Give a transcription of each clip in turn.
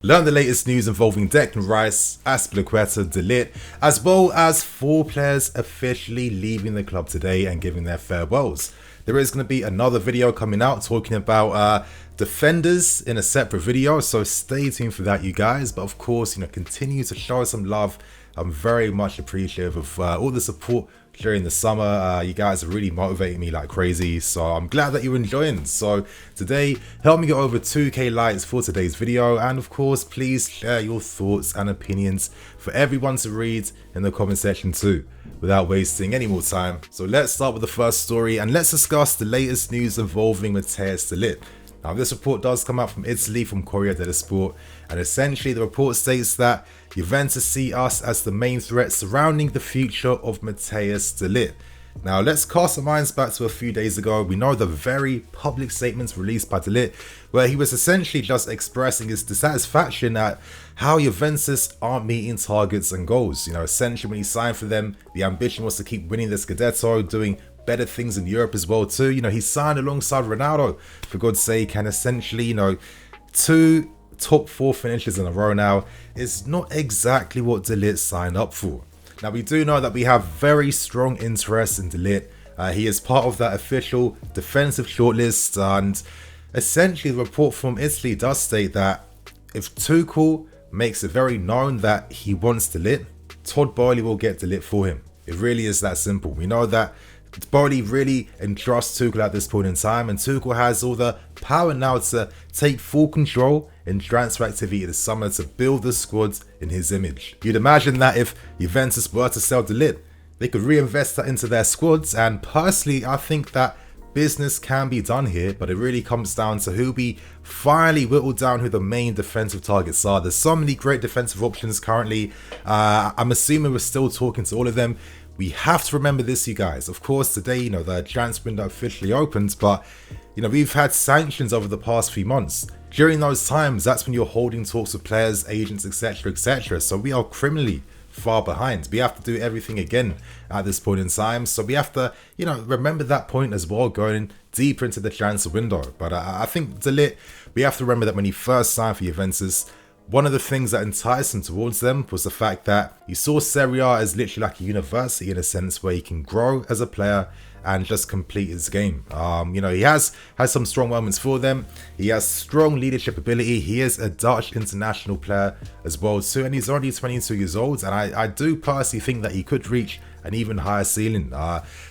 Learn the latest news involving Declan Rice, Azpilicueta, Ligt, as well as 4 players officially leaving the club today and giving their farewells. There is going to be another video coming out talking about defenders in a separate video, so stay tuned for that, you guys. But of course, continue to show some love. I'm very much appreciative of all the support during the summer. You guys are really motivating me like crazy, so I'm glad that you're enjoying. So today, help me get over 2k likes for today's video, and of course, please share your thoughts and opinions for everyone to read in the comment section too, without wasting any more time. So let's start with the first story, and let's discuss the latest news involving Matthias de Ligt. Now, this report does come out from Italy, from Corriere dello Sport, and essentially the report states that Juventus see us as the main threat surrounding the future of Matthias de Ligt. Now, let's cast our minds back to a few days ago. We know the very public statements released by de Ligt, where he was essentially just expressing his dissatisfaction at how Juventus aren't meeting targets and goals. Essentially when he signed for them, the ambition was to keep winning the Scudetto, doing better things in Europe as well too. He signed alongside Ronaldo, for God's sake, and essentially, 2 top 4 finishes in a row now is not exactly what de Ligt signed up for. Now, we do know that we have very strong interest in de Ligt. He is part of that official defensive shortlist, and essentially the report from Italy does state that if Tuchel makes it very known that he wants de Ligt, Todd BOEHLY will get de Ligt for him. It really is that simple. We know that BOEHLY really entrusts Tuchel at this point in time, and Tuchel has all the power now to take full control in transfer activity this summer to build the squad in his image. You'd imagine that if Juventus were to sell de Ligt, they could reinvest that into their squads, and personally I think that business can be done here, but it really comes down to who we finally whittle down who the main defensive targets are. There's so many great defensive options currently. I'm assuming we're still talking to all of them. We have to remember this, you guys. Of course, today, the transfer window officially opens, but, we've had sanctions over the past few months. During those times, that's when you're holding talks with players, agents, etc., etc. So we are criminally far behind. We have to do everything again at this point in time. So we have to, remember that point as well, going deeper into the transfer window. But I think de Ligt, we have to remember that when he first signed for Juventus, one of the things that enticed him towards them was the fact that he saw Serie A as literally like a university in a sense where he can grow as a player and just complete his game. He has some strong moments for them. He has strong leadership ability. He is a Dutch international player as well too, and he's already 22 years old, and I do personally think that he could reach an even higher ceiling.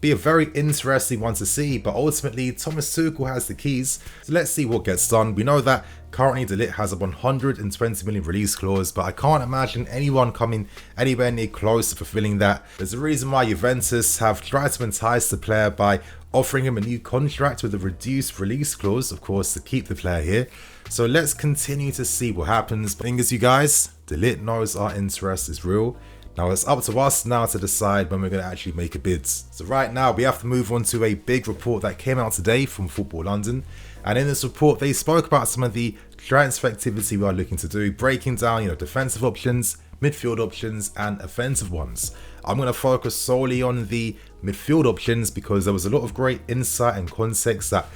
Be a very interesting one to see, but ultimately Thomas Tuchel has the keys, so let's see what gets done. We know that currently de Ligt has a 120 million release clause, but I can't imagine anyone coming anywhere near close to fulfilling that. There's a reason why Juventus have tried to entice the player by offering him a new contract with a reduced release clause, of course, to keep the player here. So let's continue to see what happens. Fingers, you guys, de Ligt knows our interest is real. Now it's up to us now to decide when we're going to actually make a bid. So right now we have to move on to a big report that came out today from Football London. And in this report they spoke about some of the transfer activity we are looking to do, breaking down defensive options, midfield options and offensive ones. I'm going to focus solely on the midfield options because there was a lot of great insight and context that,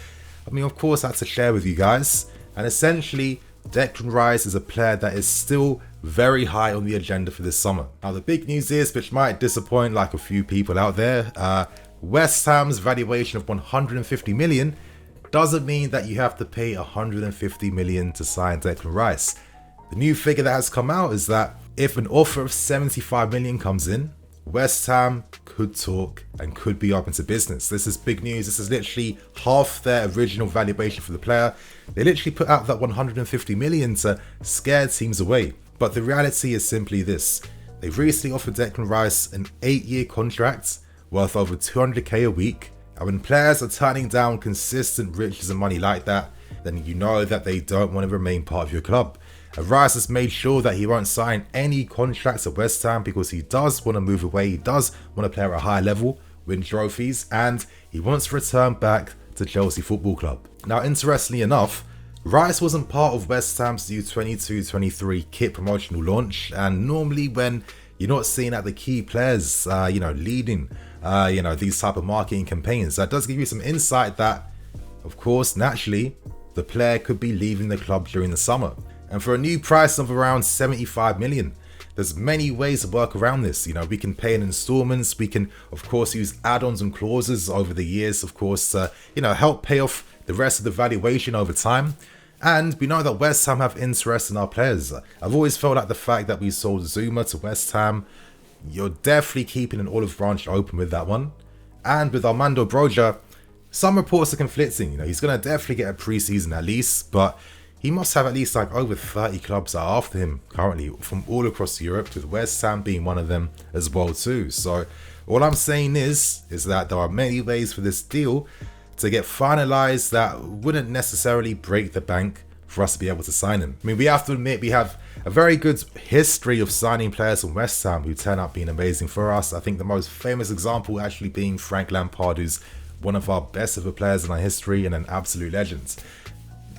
of course I had to share with you guys. And essentially Declan Rice is a player that is still very high on the agenda for this summer. Now the big news is, which might disappoint like a few people out there, West Ham's valuation of 150 million doesn't mean that you have to pay 150 million to sign Declan Rice. The new figure that has come out is that if an offer of 75 million comes in, West Ham could talk and could be open to business. This is big news. This is literally half their original valuation for the player. They literally put out that 150 million to scare teams away. But the reality is simply this. They've recently offered Declan Rice an 8-year contract worth over 200k a week. And when players are turning down consistent riches and money like that, then you know that they don't want to remain part of your club. And Rice has made sure that he won't sign any contracts at West Ham because he does want to move away. He does want to play at a high level, win trophies, and he wants to return back to Chelsea Football Club. Now, interestingly enough, Rice wasn't part of West Ham's U22-23 kit promotional launch, and normally when you're not seeing that the key players, leading, these type of marketing campaigns, that does give you some insight that, of course, naturally, the player could be leaving the club during the summer. and for a new price of around 75 million. There's many ways to work around this. We can pay in installments. We can, of course, use add-ons and clauses over the years, of course, to, help pay off the rest of the valuation over time. And we know that West Ham have interest in our players. I've always felt like the fact that we sold Zuma to West Ham, you're definitely keeping an olive branch open with that one. And with Armando Broja, some reports are conflicting. He's going to definitely get a pre-season at least, but he must have at least like over 30 clubs that are after him currently from all across Europe, with West Ham being one of them as well too. So all I'm saying is that there are many ways for this deal to get finalized that wouldn't necessarily break the bank for us to be able to sign him. I mean, we have to admit we have a very good history of signing players from West Ham who turn out being amazing for us. I think the most famous example actually being Frank Lampard, who's one of our best ever players in our history and an absolute legend.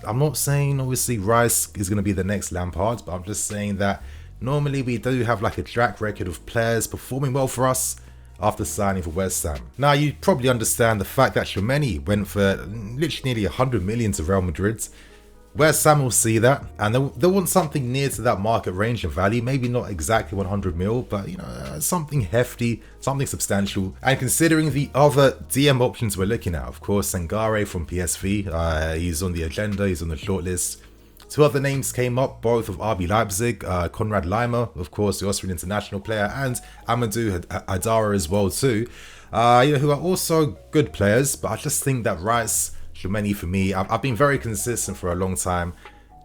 I'm not saying obviously Rice is going to be the next Lampard, but I'm just saying that normally we do have like a track record of players performing well for us after signing for West Ham. Now, you probably understand the fact that Tchouaméni went for literally nearly 100 million to Real Madrid. West Ham will see that, and they'll want something near to that market range of value. Maybe not exactly 100 mil, but something hefty, something substantial. And considering the other DM options we're looking at, of course, Sangare from PSV, he's on the agenda, he's on the shortlist. Two other names came up, both of RB Leipzig, Konrad Laimer, of course, the Austrian international player, and Amadou Haidara as well too, who are also good players. But I just think that Rice, Tchouaméni, for me, I've been very consistent for a long time.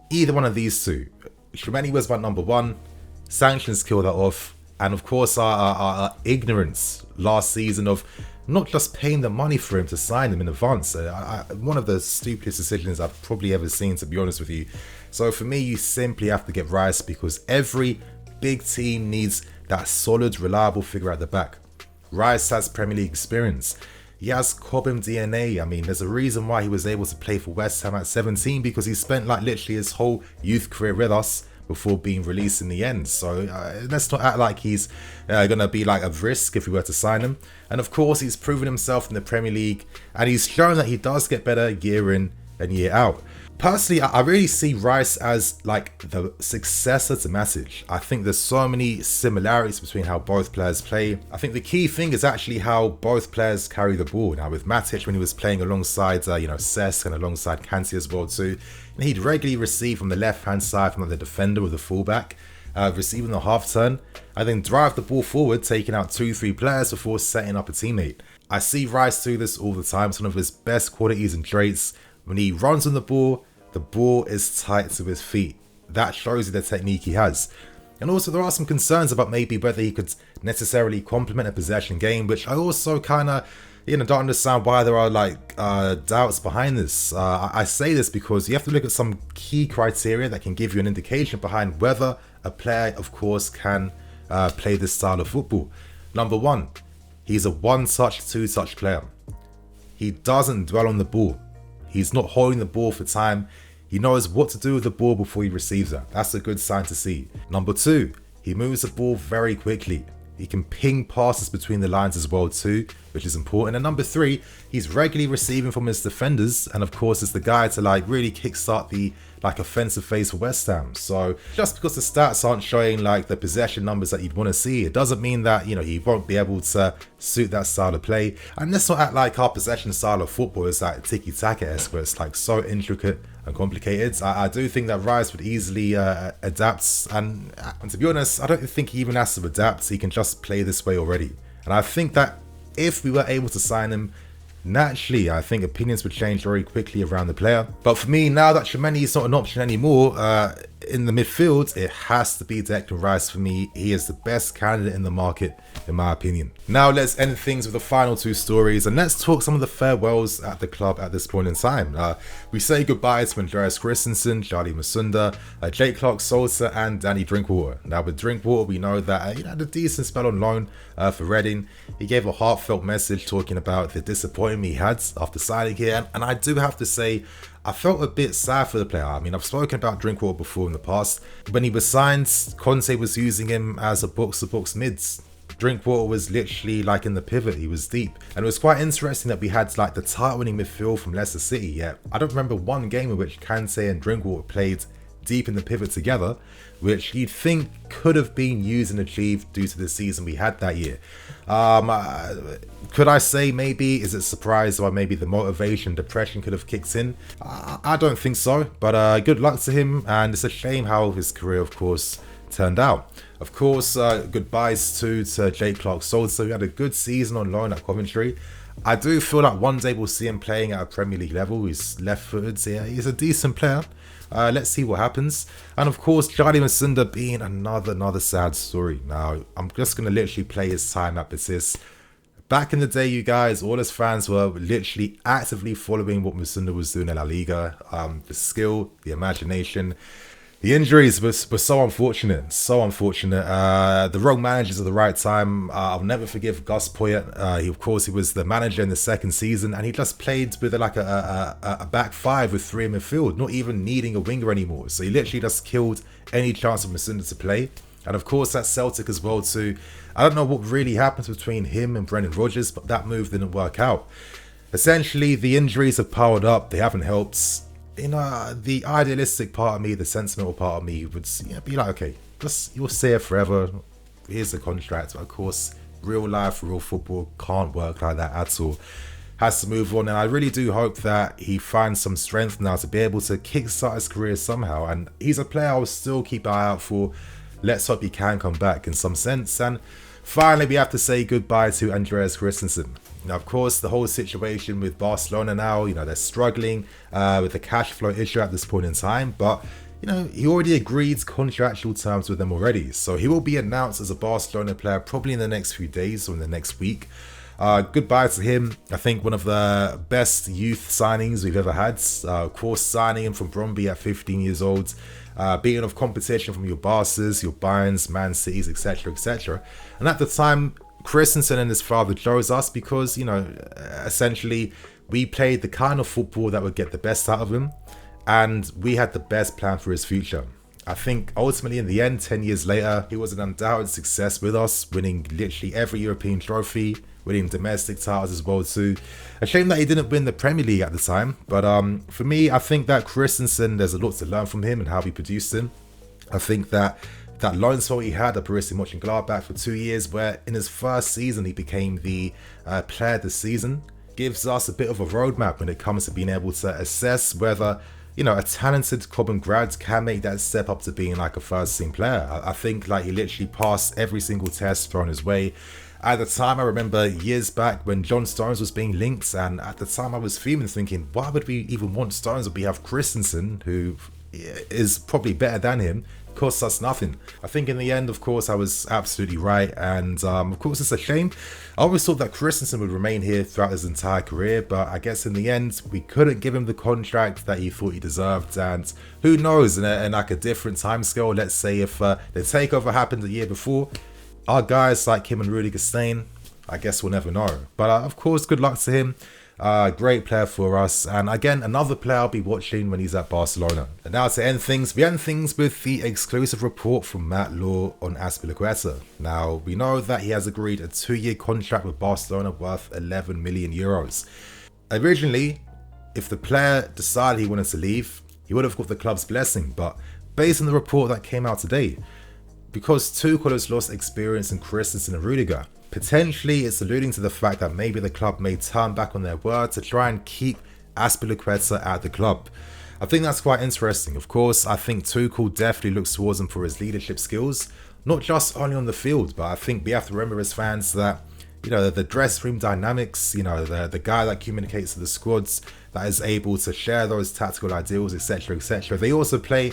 Either one of these two. Tchouaméni was my number one. Sanctions killed that off. And of course, our ignorance last season of not just paying the money for him to sign him in advance. One of the stupidest decisions I've probably ever seen, to be honest with you. So for me, you simply have to get Rice, because every big team needs that solid, reliable figure at the back. Rice has Premier League experience. He has Cobham DNA. I mean, there's a reason why he was able to play for West Ham at 17, because he spent like literally his whole youth career with us before being released in the end. So let's not act like he's going to be like a risk if we were to sign him. And of course, he's proven himself in the Premier League, and he's shown that he does get better year in and year out. Personally, I really see Rice as like the successor to Matic. I think there's so many similarities between how both players play. I think the key thing is actually how both players carry the ball. Now with Matic, when he was playing alongside Cesc and alongside Kante as well too, he'd regularly receive from the left hand side from the defender or the fullback, receiving the half turn, and then drive the ball forward, taking out 2-3 players before setting up a teammate. I see Rice do this all the time. It's one of his best qualities and traits. When he runs on the ball is tight to his feet. That shows you the technique he has. And also there are some concerns about maybe whether he could necessarily complement a possession game, which I also kind of don't understand why there are like doubts behind this. I say this because you have to look at some key criteria that can give you an indication behind whether a player, of course, can play this style of football. Number one, he's a one-touch, two-touch player. He doesn't dwell on the ball. He's not holding the ball for time. He knows what to do with the ball before he receives it. That's a good sign to see. Number two, he moves the ball very quickly. He can ping passes between the lines as well too, which is important. And number three, he's regularly receiving from his defenders, and of course is the guy to like really kickstart the offensive phase for West Ham. So just because the stats aren't showing like the possession numbers that you'd want to see, it doesn't mean that he won't be able to suit that style of play. And let's not act like our possession style of football is like tiki-taka-esque, where it's like so intricate and complicated. I do think that Rice would easily adapt, and to be honest, I don't think he even has to adapt. He can just play this way already. And I think that if we were able to sign him, naturally, I think opinions would change very quickly around the player. But for me, now that Tchouaméni is not an option anymore, in the midfield, it has to be Declan Rice for me. He is the best candidate in the market, in my opinion. Now let's end things with the final two stories, and let's talk some of the farewells at the club at this point in time. We say goodbye to Andreas Christensen, Charlie Musonda, Jake Clark-Salter, and Danny Drinkwater. Now with Drinkwater, we know that he had a decent spell on loan for Reading. He gave a heartfelt message talking about the disappointment he had after signing here, and I do have to say, I felt a bit sad for the player. I mean, I've spoken about Drinkwater before in the past. When he was signed, Conte was using him as a box-to-box mids. Drinkwater was literally like in the pivot, he was deep. And it was quite interesting that we had like the title-winning midfield from Leicester City, yet I don't remember one game in which Kante and Drinkwater played deep in the pivot together, which you'd think could have been used and achieved due to the season we had that year. Could I say maybe, is it surprised why maybe the motivation, depression could have kicked in? I don't think so, but good luck to him, and it's a shame how his career, of course, turned out. Of course, goodbyes to Jake Clark-Salter, who had a good season on loan at Coventry. I do feel like one day we'll see him playing at a Premier League level. He's left-footed, so yeah, he's a decent player. Let's see what happens. And of course, Charlie Musonda being another sad story. Now, I'm just going to literally play his time at Betis. Back in the day, you guys, all his fans were literally actively following what Musonda was doing in La Liga. The skill, the imagination. The injuries were so unfortunate, the wrong managers at the right time. I'll never forgive Gus Poyet. He was the manager in the second season, and he just played with like a back five with three in midfield, not even needing a winger anymore. So he literally just killed any chance of Musonda to play. And of course, that's Celtic as well too. I don't know what really happened between him and Brendan Rodgers, but that move didn't work out. Essentially, the injuries have piled up. They haven't helped. You know, the idealistic part of me, the sentimental part of me would be like, okay, just you'll stay here forever. Here's the contract. But of course, real life, real football can't work like that at all. Has to move on, and I really do hope that he finds some strength now to be able to kickstart his career somehow. And he's a player I will still keep an eye out for. Let's hope he can come back in some sense. And finally, we have to say goodbye to Andreas Christensen. Now, of course, the whole situation with Barcelona now, you know, they're struggling with the cash flow issue at this point in time. But, you know, he already agreed contractual terms with them already. So he will be announced as a Barcelona player probably in the next few days or in the next week. Goodbye to him. I think one of the best youth signings we've ever had. Of course, signing him from Brøndby at 15 years old. Beating off competition from your Barca's, your Bayern's, Man City's, etc, etc. And at the time, Christensen and his father chose us because, you know, essentially we played the kind of football that would get the best out of him, and we had the best plan for his future. I think ultimately in the end, 10 years later, he was an undoubted success with us, winning literally every European trophy, winning domestic titles as well too. A shame that he didn't win the Premier League at the time, but for me, I think that Christensen, there's a lot to learn from him and how he produced him. I think that loan spell he had at Borussia Mönchengladbach for 2 years, where in his first season he became the player of the season, gives us a bit of a roadmap when it comes to being able to assess whether, you know, a talented Cobham grad can make that step up to being like a first team player. I think like he literally passed every single test thrown his way. At the time, I remember years back when John Stones was being linked, and at the time I was fuming, thinking, why would we even want Stones when we have Christensen, who is probably better than him? Costs us nothing. I think in the end, of course, I was absolutely right, and of course it's a shame. I always thought that Christensen would remain here throughout his entire career, but I guess in the end we couldn't give him the contract that he thought he deserved, and who knows, in like a different time scale, let's say if the takeover happened the year before, our guys like him and Rudiger Stein, I guess we'll never know. But of course, good luck to him. Great player for us, and again, another player I'll be watching when he's at Barcelona. And now to end things, we end things with the exclusive report from Matt Law on Azpilicueta. Now, we know that he has agreed a 2-year contract with Barcelona worth 11 million euros. Originally, if the player decided he wanted to leave, he would have got the club's blessing, but based on the report that came out today, because Tuchel has lost experience in Christensen and Rudiger, potentially it's alluding to the fact that maybe the club may turn back on their word to try and keep Azpilicueta at the club. I think that's quite interesting. Of course, I think Tuchel definitely looks towards him for his leadership skills, not just only on the field, but I think we have to remember as fans that, you know, the dressing room dynamics, you know, the guy that communicates to the squads, that is able to share those tactical ideals, etc, etc. They also play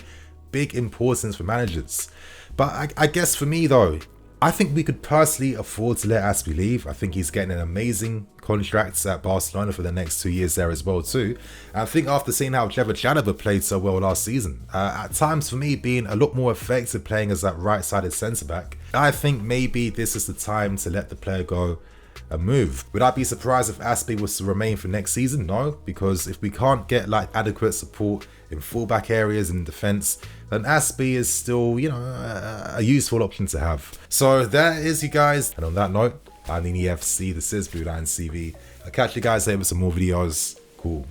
big importance for managers. But I guess for me though, I think we could personally afford to let Azpi leave. I think he's getting an amazing contract at Barcelona for the next 2 years there as well too. And I think after seeing how Trevor Chalobah played so well last season, at times for me being a lot more effective playing as that right-sided centre-back, I think maybe this is the time to let the player go and move. Would I be surprised if Azpi was to remain for next season? No, because if we can't get like adequate support in fullback areas and defence, then Azpi is still, you know, a useful option to have. So there is you guys, and on that note, I'm the EFC, this is Blue Line CV. I'll catch you guys later with some more videos. Cool.